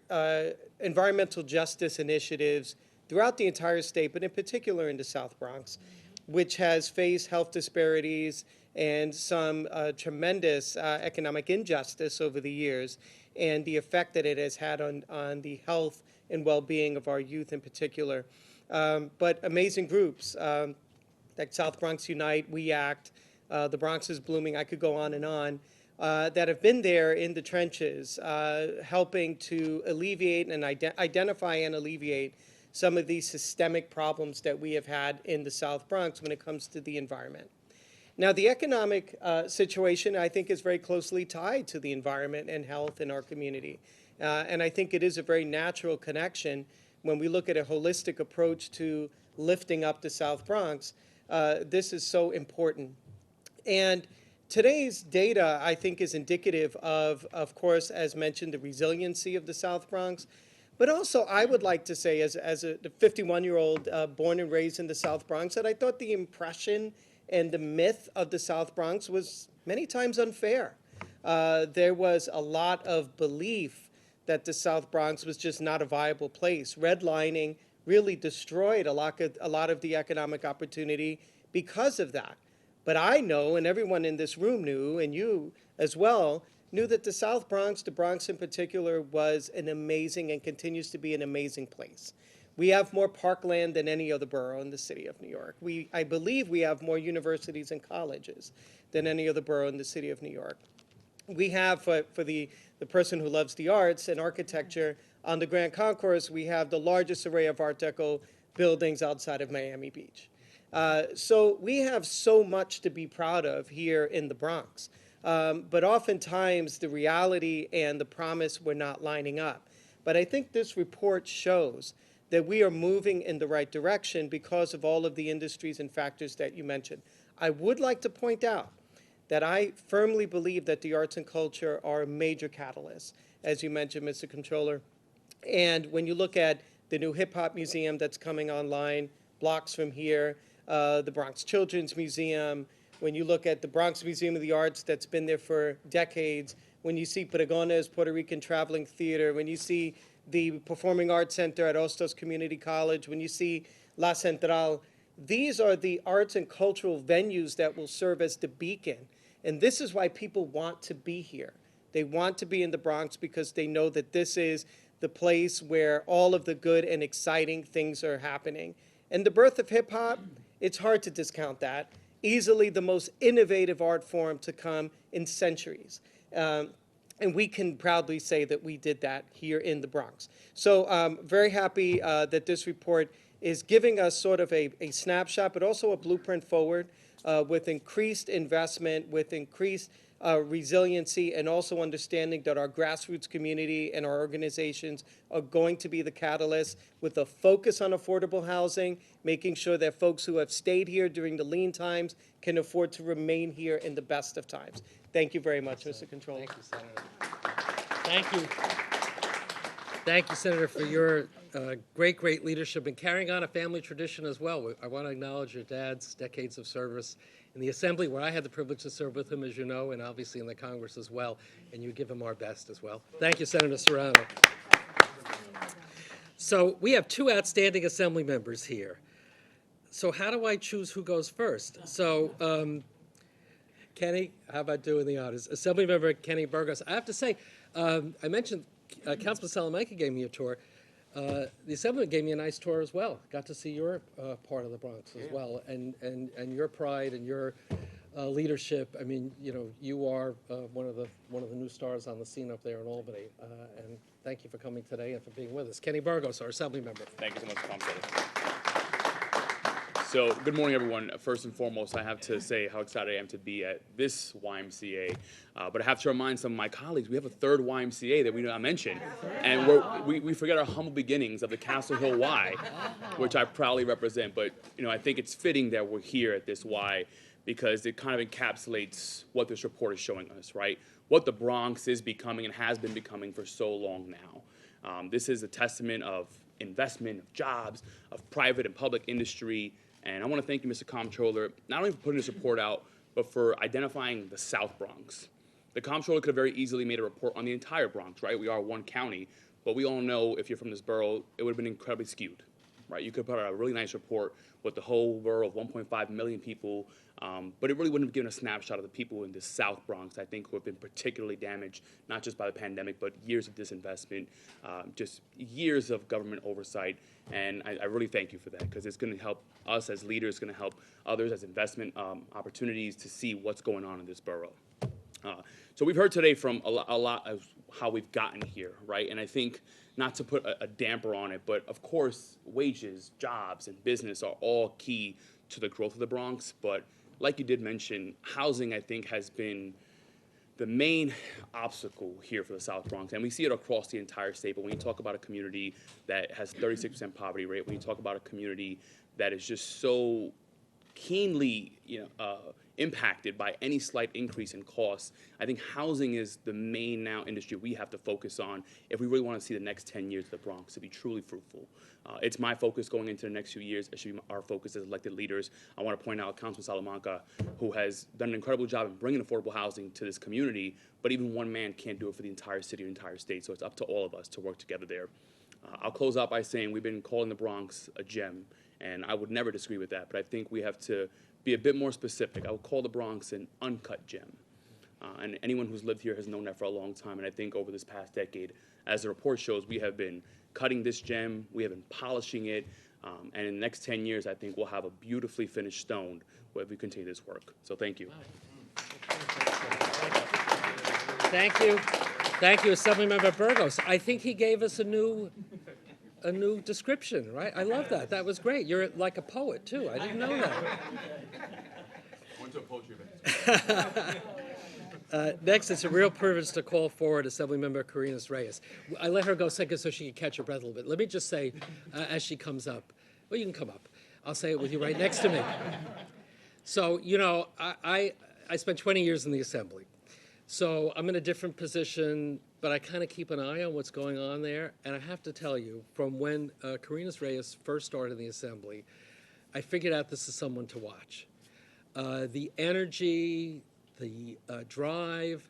environmental justice initiatives throughout the entire state, but in particular in the South Bronx, which has faced health disparities and some tremendous economic injustice over the years, and the effect that it has had on the health and well-being of our youth in particular. But amazing groups like South Bronx Unite, We Act, The Bronx is Blooming, I could go on, that have been there in the trenches, helping to alleviate and identify and alleviate some of these systemic problems that we have had in the South Bronx when it comes to the environment. Now, the economic situation, I think, is very closely tied to the environment and health in our community. And I think it is a very natural connection when we look at a holistic approach to lifting up the South Bronx. This is so important. And today's data, I think, is indicative of course, as mentioned, the resiliency of the South Bronx. But also, I would like to say, as a 51-year-old born and raised in the South Bronx, that I thought the impression and the myth of the South Bronx was many times unfair. There was a lot of belief that the South Bronx was just not a viable place. Redlining really destroyed a lot of the economic opportunity because of that. But I know, and everyone in this room knew, and you as well, knew that the South Bronx, the Bronx in particular, was an amazing and continues to be an amazing place. We have more parkland than any other borough in the city of New York. I believe we have more universities and colleges than any other borough in the city of New York. We have, for the person who loves the arts and architecture, on the Grand Concourse, we have the largest array of Art Deco buildings outside of Miami Beach. So we have so much to be proud of here in the Bronx. But oftentimes, the reality and the promise were not lining up. But I think this report shows that we are moving in the right direction because of all of the industries and factors that you mentioned. I would like to point out that I firmly believe that the arts and culture are a major catalyst, as you mentioned, Mr. Comptroller. And when you look at the new hip hop museum that's coming online blocks from here, the Bronx Children's Museum, when you look at the Bronx Museum of the Arts that's been there for decades, when you see Patagona's Puerto Rican Traveling Theater, when you see the Performing Arts Center at Hostos Community College, when you see La Central, these are the arts and cultural venues that will serve as the beacon. And this is why people want to be here. They want to be in the Bronx because they know that this is the place where all of the good and exciting things are happening. And the birth of hip hop, it's hard to discount that. Easily the most innovative art form to come in centuries. And we can proudly say that we did that here in the Bronx. So very happy that this report is giving us sort of a snapshot, but also a blueprint forward with increased investment, with increased resiliency, and also understanding that our grassroots community and our organizations are going to be the catalyst with a focus on affordable housing, making sure that folks who have stayed here during the lean times can afford to remain here in the best of times. Thank you very much, Mr. Comptroller. Thank you, Senator. Thank you. Thank you, Senator, for your great leadership and carrying on a family tradition as well. I want to acknowledge your dad's decades of service in the Assembly, where I had the privilege to serve with him, as you know, and obviously in the Congress as well, and you give him our best as well. Thank you, Senator Serrano. So we have two outstanding Assembly members here. So how do I choose who goes first? So Kenny, how about doing the honors? Assemblymember Kenny Burgos. I have to say, I mentioned Councilman Salamanca gave me a tour. The Assemblyman gave me a nice tour as well. Got to see your part of the Bronx as well, and your pride and your leadership. I mean, you know, you are one of the new stars on the scene up there in Albany, and thank you for coming today and for being with us. Kenny Burgos, our Assemblymember. Thank you so much, Comptroller. So, good morning, everyone. First and foremost, I have to say how excited I am to be at this YMCA. But I have to remind some of my colleagues, we have a third YMCA that we not mentioned. And we forget our humble beginnings of the Castle Hill Y, which I proudly represent. But, you know, I think it's fitting that we're here at this Y because it kind of encapsulates what this report is showing us, right? What the Bronx is becoming and has been becoming for so long now. This is a testament of investment, of jobs, of private and public industry. And I want to thank you, Mr. Comptroller, not only for putting this report out, but for identifying the South Bronx. The Comptroller could have very easily made a report on the entire Bronx, right? We are one county, but we all know if you're from this borough, it would have been incredibly skewed. right? You could put out a really nice report with the whole borough of 1.5 million people, but it really wouldn't have given a snapshot of the people in the South Bronx, I think, who have been particularly damaged, not just by the pandemic, but years of disinvestment, just years of government oversight. And I really thank you for that, because it's going to help us as leaders, going to help others as investment opportunities to see what's going on in this borough. So we've heard today from a lot of how we've gotten here, right? And I think, not to put a damper on it, but of course, wages, jobs, and business are all key to the growth of the Bronx. But like you did mention, housing, I think, has been the main obstacle here for the South Bronx, and we see it across the entire state. But when you talk about a community that has 36% poverty rate, when you talk about a community that is just so keenly, impacted by any slight increase in costs, I think housing is the main now industry we have to focus on if we really want to see the next 10 years of the Bronx to be truly fruitful. It's my focus going into the next few years. It should be our focus as elected leaders. I want to point out Councilman Salamanca, who has done an incredible job in bringing affordable housing to this community, but even one man can't do it for the entire city or entire state, so it's up to all of us to work together there. I'll close out by saying we've been calling the Bronx a gem, and I would never disagree with that, but I think we have to be a bit more specific. I would call the Bronx an uncut gem. And anyone who's lived here has known that for a long time, and I think over this past decade, as the report shows, we have been cutting this gem, we have been polishing it, and in the next 10 years, I think we'll have a beautifully finished stone where we continue this work. So thank you. Thank you. Thank you, Assemblymember Burgos. I think he gave us a new description, right? I love that. That was great. You're like a poet, too. I didn't know that. I went to a poetry event. Next, it's a real privilege to call forward Assemblymember Karina Reyes. I let her go second so she could catch her breath a little bit. Let me just say, as she comes up, well, you can come up. I'll say it with you right next to me. So, I spent 20 years in the Assembly. So I'm in a different position, but I kind of keep an eye on what's going on there. And I have to tell you, from when Karina Reyes first started in the Assembly, I figured out this is someone to watch. The energy, the drive,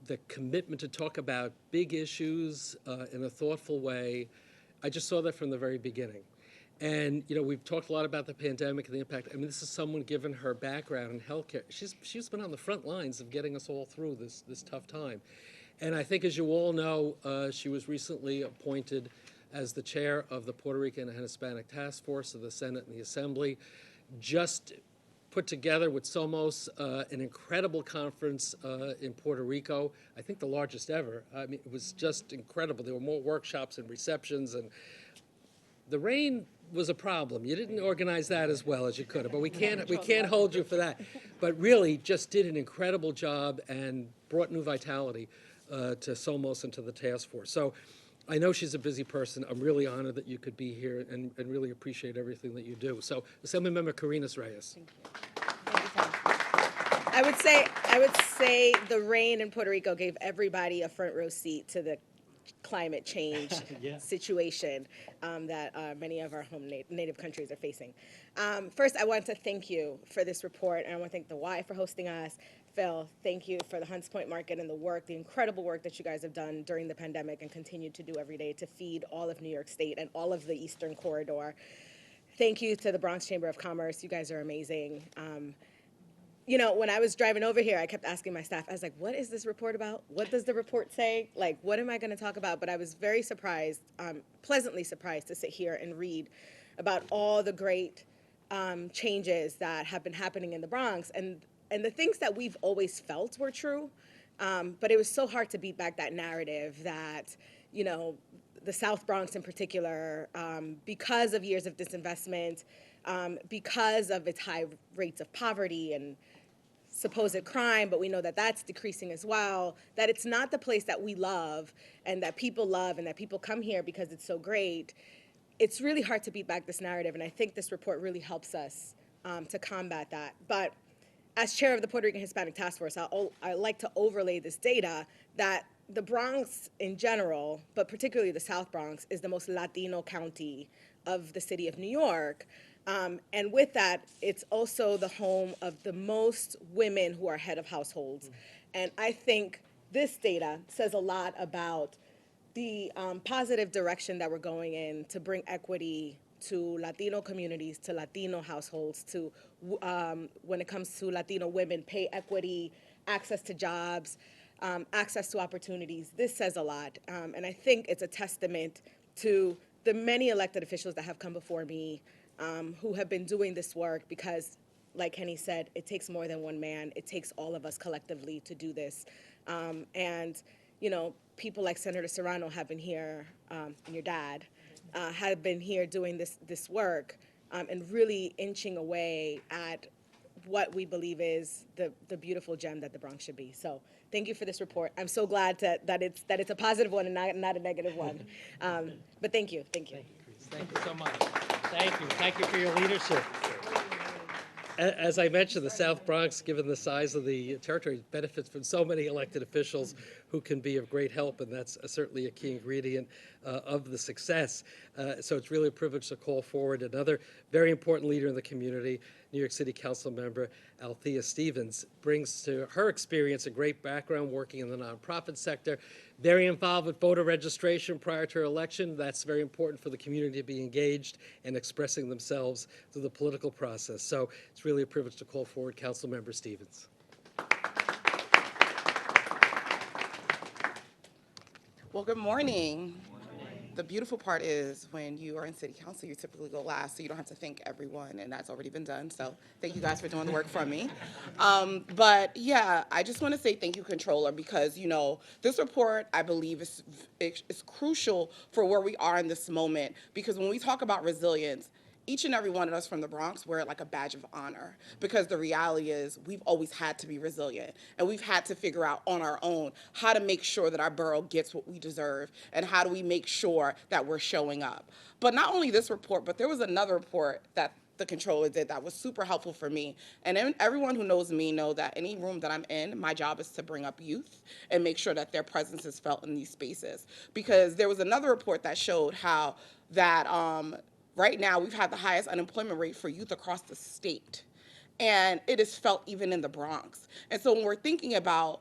the commitment to talk about big issues in a thoughtful way, I just saw that from the very beginning. And, we've talked a lot about the pandemic and the impact. I mean, this is someone, given her background in healthcare, she's been on the front lines of getting us all through this tough time. And I think, as you all know, she was recently appointed as the chair of the Puerto Rican and Hispanic Task Force of the Senate and the Assembly. Just put together with Somos an incredible conference in Puerto Rico, I think the largest ever. I mean, it was just incredible. There were more workshops and receptions, and the rain was a problem. You didn't organize that as well as you could have, but we can't hold you for that. But really just did an incredible job and brought new vitality to Somos and to the task force. So I know she's a busy person. I'm really honored that you could be here and really appreciate everything that you do. So Assemblymember Karina Reyes. Thank you, Tom. I would say the rain in Puerto Rico gave everybody a front row seat to the climate change situation that many of our home native countries are facing. First, I want to thank you for this report, and I want to thank the Y for hosting us. Phil, thank you for the Hunts Point Market and the incredible work that you guys have done during the pandemic and continue to do every day to feed all of New York State and all of the Eastern Corridor. Thank you to the Bronx Chamber of Commerce. You guys are amazing. When I was driving over here, I kept asking my staff, I was like, what is this report about? What does the report say? Like, what am I going to talk about? But I was very surprised, pleasantly surprised to sit here and read about all the great changes that have been happening in the Bronx and the things that we've always felt were true. But it was so hard to beat back that narrative that, the South Bronx in particular, because of years of disinvestment, because of its high rates of poverty and supposed crime, but we know that that's decreasing as well, that it's not the place that we love and that people come here because it's so great. It's really hard to beat back this narrative, and I think this report really helps us to combat that. But as chair of the Puerto Rican Hispanic Task Force, I like to overlay this data that the Bronx in general, but particularly the South Bronx, is the most Latino county of the city of New York. And with that, it's also the home of the most women who are head of households. And I think this data says a lot about the positive direction that we're going in to bring equity to Latino communities, to Latino households, to when it comes to Latino women, pay equity, access to jobs, access to opportunities. This says a lot. And I think it's a testament to the many elected officials that have come before me who have been doing this work because, like Kenny said, it takes more than one man. It takes all of us collectively to do this. And, you know, people like Senator Serrano have been here, and your dad, have been here doing this work and really inching away at what we believe is the beautiful gem that the Bronx should be. So thank you for this report. I'm so glad that it's a positive one and not a negative one. But thank you. Thank you so much. Thank you for your leadership. As I mentioned, the South Bronx, given the size of the territory, benefits from so many elected officials who can be of great help, and that's certainly a key ingredient of the success. So it's really a privilege to call forward another very important leader in the community. New York City Council member Althea Stevens brings to her experience a great background working in the nonprofit sector, very involved with voter registration prior to her election. That's very important for the community to be engaged and expressing themselves through the political process. So it's really a privilege to call forward Council member Stevens. Well, good morning. The beautiful part is when you are in city council, you typically go last, so you don't have to thank everyone, and that's already been done. So thank you guys for doing the work from me. But yeah, I just want to say thank you, Comptroller, because you know this report I believe is crucial for where we are in this moment. Because when we talk about resilience, each and every one of us from the Bronx wear it like a badge of honor, because the reality is we've always had to be resilient, and we've had to figure out on our own how to make sure that our borough gets what we deserve, and how do we make sure that we're showing up. But not only this report, but there was another report that the Comptroller did that was super helpful for me. And everyone who knows me know that any room that I'm in, my job is to bring up youth and make sure that their presence is felt in these spaces. Because there was another report that showed how that right now, we've had the highest unemployment rate for youth across the state, and it is felt even in the Bronx. And so when we're thinking about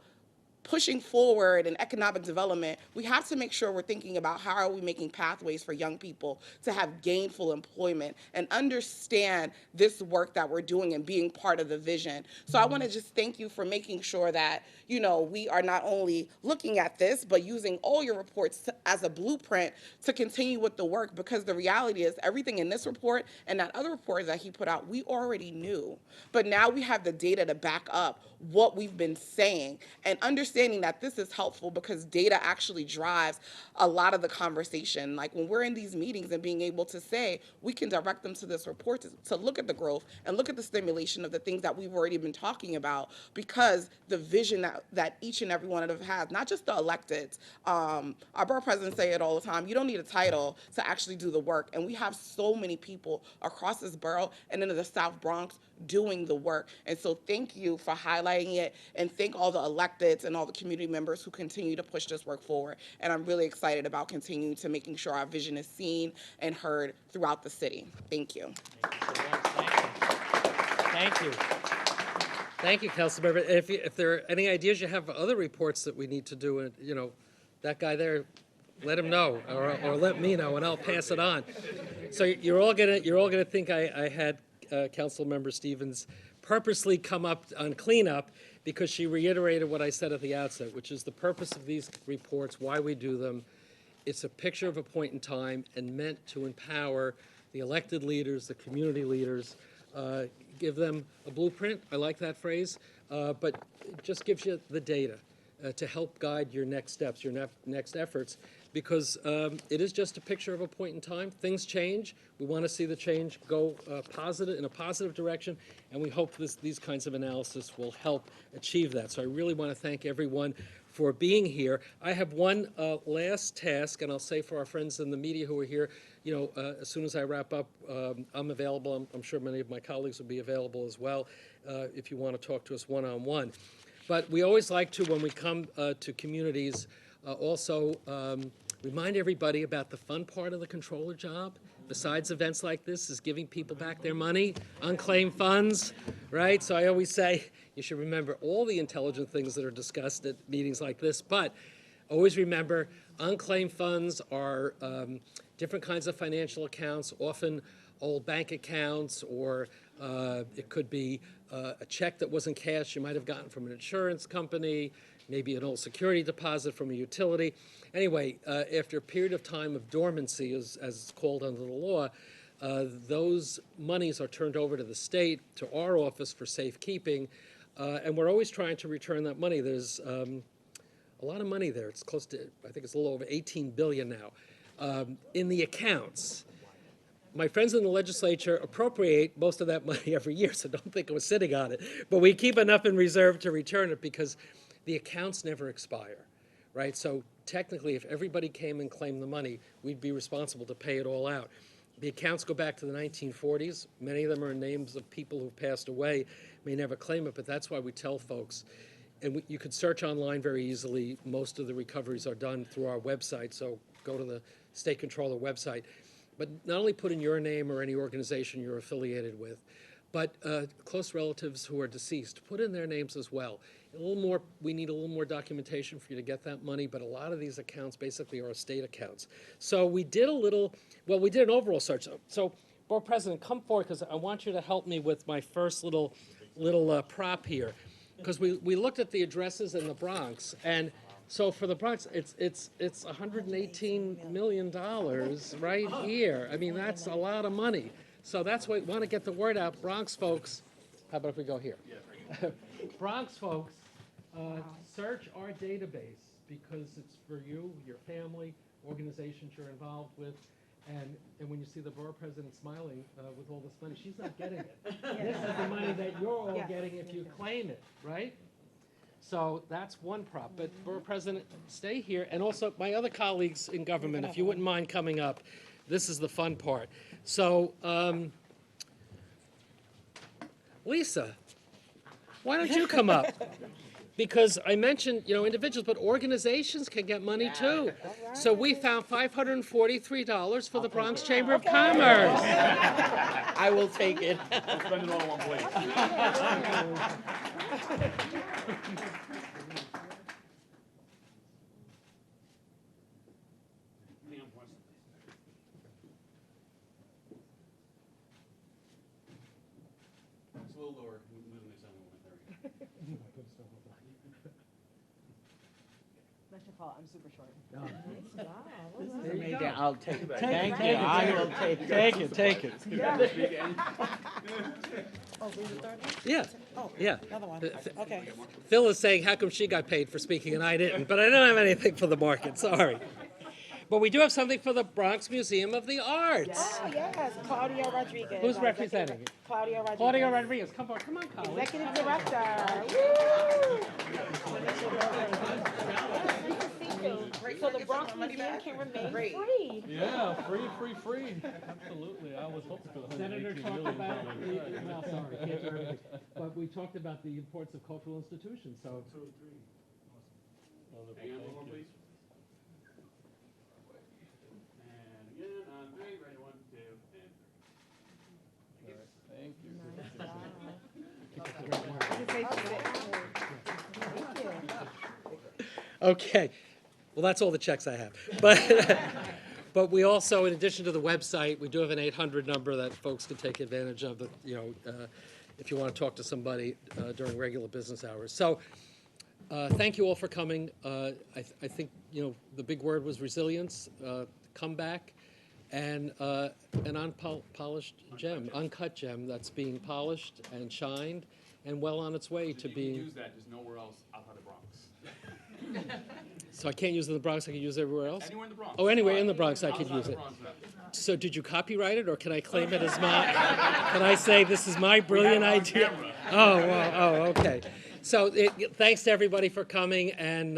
pushing forward in economic development, we have to make sure we're thinking about how are we making pathways for young people to have gainful employment and understand this work that we're doing and being part of the vision. So I want to just thank you for making sure that, you know, we are not only looking at this, but using all your reports as a blueprint to continue with the work, because the reality is everything in this report and that other report that he put out, we already knew. But now we have the data to back up what we've been saying, and understanding that this is helpful because data actually drives a lot of the conversation. Like when we're in these meetings and being able to say, we can direct them to this report to look at the growth and look at the stimulation of the things that we've already been talking about, because the vision that each and every one of them has, not just the electeds. Our borough presidents say it all the time, you don't need a title to actually do the work. And we have so many people across this borough and in the South Bronx doing the work. And so thank you for highlighting it, and thank all the electeds and all the community members who continue to push this work forward. And I'm really excited about continuing to making sure our vision is seen and heard throughout the city. Thank you. Thank you. Thank you, Councilmember. If there are any ideas you have for other reports that we need to do, and you know, that guy there, let him know, or let me know, and I'll pass it on. So you're all gonna think I had Councilmember Stevens purposely come up on cleanup, because she reiterated what I said at the outset, which is the purpose of these reports, why we do them. It's a picture of a point in time and meant to empower the elected leaders, the community leaders, give them a blueprint. I like that phrase, but it just gives you the data to help guide your next steps, your next efforts, because it is just a picture of a point in time. Things change. We want to see the change go in a positive direction, and we hope these kinds of analysis will help achieve that. So I really want to thank everyone for being here. I have one last task, and I'll say for our friends in the media who are here, you know, as soon as I wrap up, I'm available. I'm sure many of my colleagues will be available as well if you want to talk to us one-on-one. But we always like to, when we come to communities, also remind everybody about the fun part of the Comptroller job, besides events like this, is giving people back their money, unclaimed funds, right? So I always say you should remember all the intelligent things that are discussed at meetings like this, but always remember unclaimed funds are different kinds of financial accounts, often old bank accounts, or it could be a check that wasn't cashed you might have gotten from an insurance company, maybe an old security deposit from a utility. Anyway, after a period of time of dormancy, as it's called under the law, those monies are turned over to the state, to our office for safekeeping, and we're always trying to return that money. There's a lot of money there. It's close to, I think it's a little over 18 billion now in the accounts. My friends in the legislature appropriate most of that money every year, so don't think we're sitting on it. But we keep enough in reserve to return it because the accounts never expire, right? So technically, if everybody came and claimed the money, we'd be responsible to pay it all out. The accounts go back to the 1940s. Many of them are names of people who've passed away, may never claim it, but that's why we tell folks. And you could search online very easily. Most of the recoveries are done through our website, so go to the State Comptroller website. But not only put in your name or any organization you're affiliated with, but close relatives who are deceased, put in their names as well. A little more, we need a little more documentation for you to get that money, but a lot of these accounts basically are estate accounts. So we did we did an overall search. So, Board President, come forward, because I want you to help me with my first little prop here. Because we looked at the addresses in the Bronx, and so for the Bronx, it's $118 million right here. I mean, that's a lot of money. So that's why we want to get the word out. Bronx folks, how about if we go here? Bronx folks, search our database because it's for you, your family, organizations you're involved with. And when you see the borough president smiling with all this money, she's not getting it. This is the money that you're all getting if you claim it, right? So that's one prop. But borough president, stay here. And also my other colleagues in government, if you wouldn't mind coming up, this is the fun part. So, Lisa, why don't you come up? Because I mentioned, individuals, but organizations can get money too. So we found $543 for the Bronx Chamber of Commerce. I will take it. Spend it all in one place. It's a little lower. Moving this down a little bit. I'm super short. Maybe I'll take it. Thank you. I will take it. Take it. Yeah, yeah. Another one. Okay. Phil is saying, how come she got paid for speaking and I didn't? But I don't have anything for the market, sorry. But we do have something for the Bronx Museum of the Arts. Oh, yes, Claudia Rodriguez. Who's representing it? Claudia Rodriguez. Claudia Rodriguez, come on, Colin. Executive Director. Woo! So the Bronx Museum can remain free. Yeah, free. Absolutely. I was hoping for the Senator 118 talked million. about, well, sorry, can't do everything. But we talked about the importance of cultural institutions, so. Hang on, one more, please. And again, on three, ready, 1, 2, and. Thank you. Okay, well, that's all the checks I have. But we also, in addition to the website, we do have an 800 number that folks can take advantage of, if you want to talk to somebody during regular business hours. So thank you all for coming. I think, the big word was resilience, comeback, and an unpolished gem, uncut gem that's being polished and shined and well on its way to being. You can use that just nowhere else outside the Bronx. So I can't use it in the Bronx, I can use it everywhere else? Anywhere in the Bronx. Oh, anywhere in the Bronx I could Outside use the it. Bronx, no. So did you copyright it, or can I claim it as my, can I say this is my brilliant idea? Oh, wow, okay. So thanks to everybody for coming, and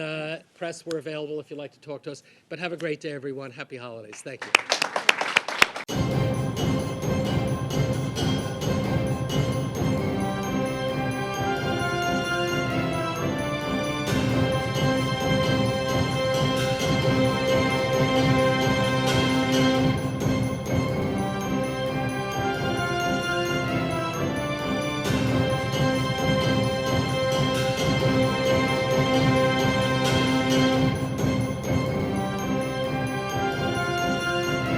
press, we're available if you'd like to talk to us. But have a great day, everyone. Happy holidays. Thank you.